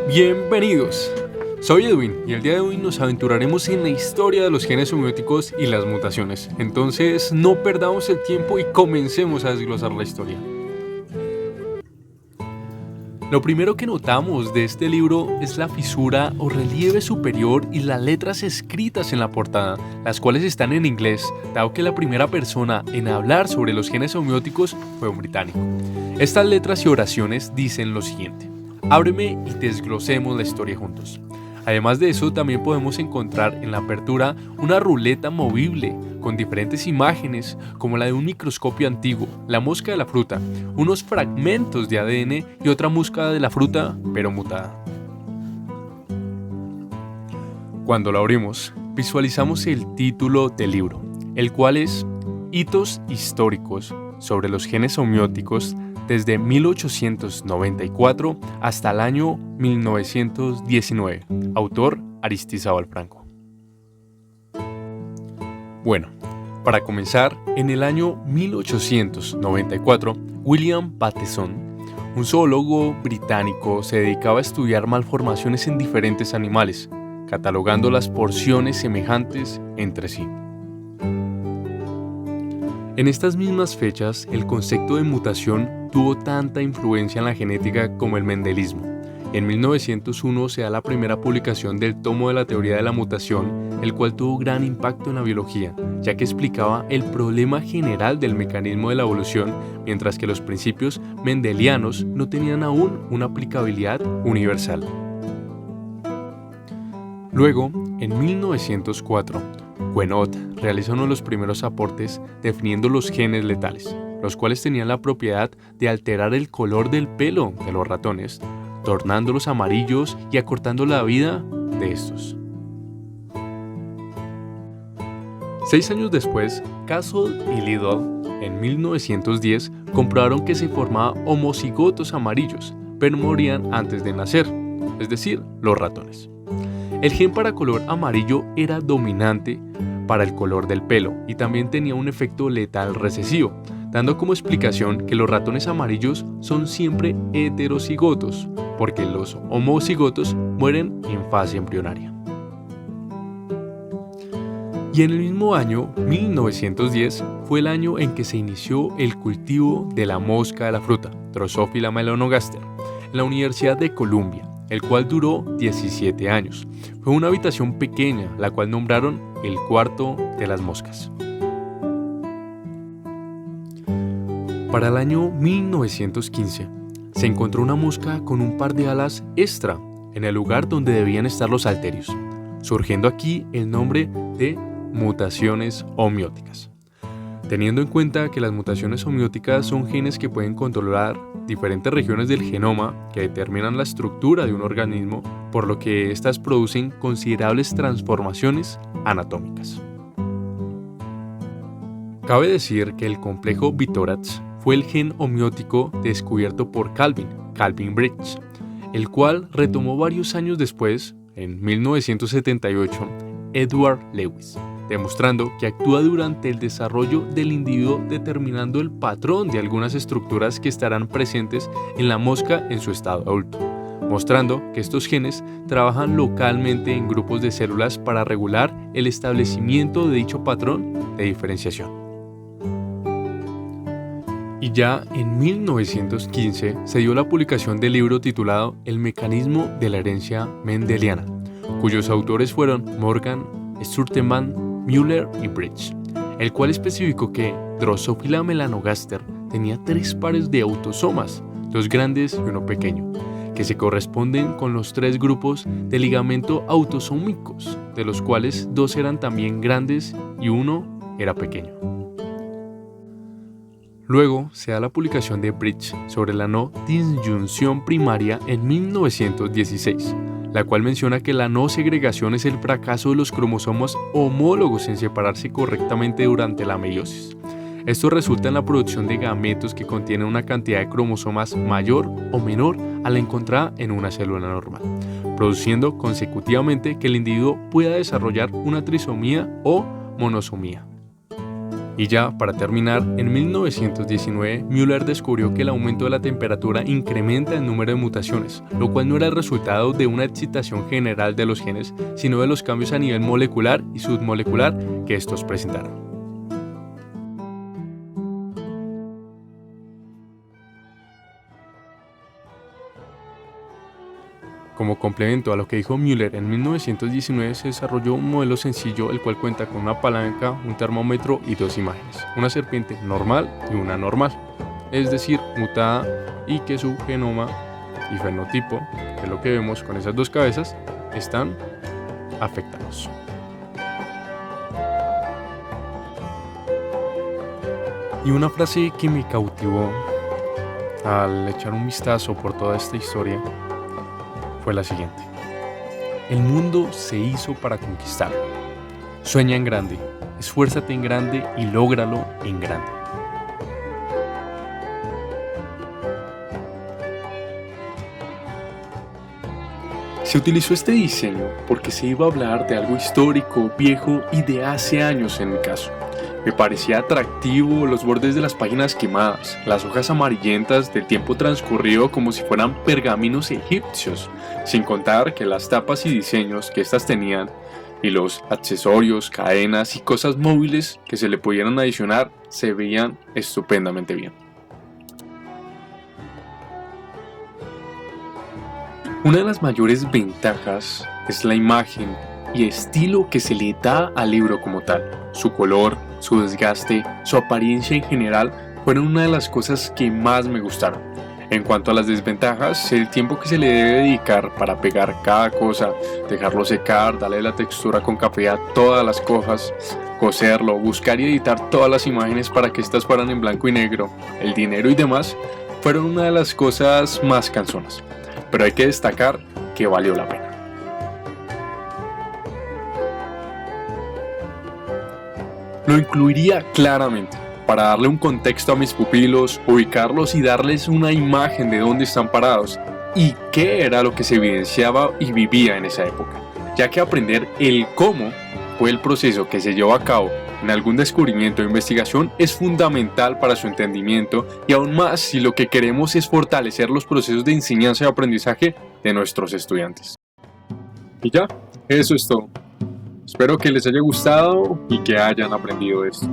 Bienvenidos, soy Edwin y el día de hoy nos aventuraremos en la historia de los genes homeóticos y las mutaciones. Entonces no perdamos el tiempo y comencemos a desglosar la historia. Lo primero que notamos de este libro es la fisura o relieve superior y las letras escritas en la portada, las cuales están en inglés, dado que la primera persona en hablar sobre los genes homeóticos fue un británico. Estas letras y oraciones dicen lo siguiente: ábreme y desglosemos la historia juntos. Además de eso, también podemos encontrar en la apertura una ruleta movible con diferentes imágenes como la de un microscopio antiguo, la mosca de la fruta, unos fragmentos de ADN y otra mosca de la fruta pero mutada. Cuando la abrimos, visualizamos el título del libro, el cual es Hitos históricos sobre los genes homeóticos desde 1894 hasta el año 1919, autor Aristizábal Franco. Bueno, para comenzar, en el año 1894, William Paterson, un zoólogo británico, se dedicaba a estudiar malformaciones en diferentes animales, catalogando las porciones semejantes entre sí. En estas mismas fechas, el concepto de mutación tuvo tanta influencia en la genética como el mendelismo. En 1901 se da la primera publicación del tomo de la teoría de la mutación, el cual tuvo gran impacto en la biología, ya que explicaba el problema general del mecanismo de la evolución, mientras que los principios mendelianos no tenían aún una aplicabilidad universal. Luego, en 1904, Queneau realizó uno de los primeros aportes definiendo los genes letales, los cuales tenían la propiedad de alterar el color del pelo de los ratones, tornándolos amarillos y acortando la vida de estos. 6 años después, Castle y Liddell, en 1910, comprobaron que se formaban homocigotos amarillos, pero morían antes de nacer, es decir, los ratones. El gen para color amarillo era dominante para el color del pelo y también tenía un efecto letal recesivo, dando como explicación que los ratones amarillos son siempre heterocigotos, porque los homocigotos mueren en fase embrionaria. Y en el mismo año, 1910, fue el año en que se inició el cultivo de la mosca de la fruta, Drosophila melanogaster, en la Universidad de Columbia, el cual duró 17 años. Fue una habitación pequeña, la cual nombraron el cuarto de las moscas. Para el año 1915, se encontró una mosca con un par de alas extra en el lugar donde debían estar los halterios, surgiendo aquí el nombre de mutaciones homeóticas. Teniendo en cuenta que las mutaciones homeóticas son genes que pueden controlar diferentes regiones del genoma que determinan la estructura de un organismo, por lo que estas producen considerables transformaciones anatómicas. Cabe decir que el complejo Bitorats fue el gen homeótico descubierto por Calvin Bridge, el cual retomó varios años después, en 1978, Edward Lewis, demostrando que actúa durante el desarrollo del individuo determinando el patrón de algunas estructuras que estarán presentes en la mosca en su estado adulto, mostrando que estos genes trabajan localmente en grupos de células para regular el establecimiento de dicho patrón de diferenciación. Y ya en 1915 se dio la publicación del libro titulado El mecanismo de la herencia mendeliana, cuyos autores fueron Morgan, Sturtevant, Müller y Bridge, el cual especificó que Drosophila melanogaster tenía 3 pares de autosomas, 2 grandes y uno pequeño, que se corresponden con los 3 grupos de ligamento autosómicos, de los cuales 2 eran también grandes y uno era pequeño. Luego se da la publicación de Bridge sobre la no disyunción primaria en 1916, la cual menciona que la no segregación es el fracaso de los cromosomas homólogos en separarse correctamente durante la meiosis. Esto resulta en la producción de gametos que contienen una cantidad de cromosomas mayor o menor a la encontrada en una célula normal, produciendo consecutivamente que el individuo pueda desarrollar una trisomía o monosomía. Y ya, para terminar, en 1919, Müller descubrió que el aumento de la temperatura incrementa el número de mutaciones, lo cual no era el resultado de una excitación general de los genes, sino de los cambios a nivel molecular y submolecular que estos presentaron. Como complemento a lo que dijo Müller, en 1919 se desarrolló un modelo sencillo el cual cuenta con una palanca, un termómetro y dos imágenes, una serpiente normal y una anormal, es decir, mutada, y que su genoma y fenotipo, que es lo que vemos con esas dos cabezas, están afectados. Y una frase que me cautivó al echar un vistazo por toda esta historia fue la siguiente: el mundo se hizo para conquistarlo. Sueña en grande, esfuérzate en grande y lógralo en grande. Se utilizó este diseño porque se iba a hablar de algo histórico, viejo y de hace años en mi caso. Me parecía atractivo los bordes de las páginas quemadas, las hojas amarillentas del tiempo transcurrido como si fueran pergaminos egipcios, sin contar que las tapas y diseños que estas tenían y los accesorios, cadenas y cosas móviles que se le pudieran adicionar se veían estupendamente bien. Una de las mayores ventajas es la imagen y estilo que se le da al libro como tal. Su color, su desgaste, su apariencia en general fueron una de las cosas que más me gustaron. En cuanto a las desventajas, el tiempo que se le debe dedicar para pegar cada cosa, dejarlo secar, darle la textura con café a todas las hojas, coserlo, buscar y editar todas las imágenes para que estas fueran en blanco y negro, el dinero y demás, fueron una de las cosas más cansonas. Pero hay que destacar que valió la pena. Lo incluiría claramente para darle un contexto a mis pupilos, ubicarlos y darles una imagen de dónde están parados y qué era lo que se evidenciaba y vivía en esa época, ya que aprender el cómo fue el proceso que se llevó a cabo en algún descubrimiento o investigación es fundamental para su entendimiento, y aún más si lo que queremos es fortalecer los procesos de enseñanza y aprendizaje de nuestros estudiantes. Y ya, eso es todo. Espero que les haya gustado y que hayan aprendido esto.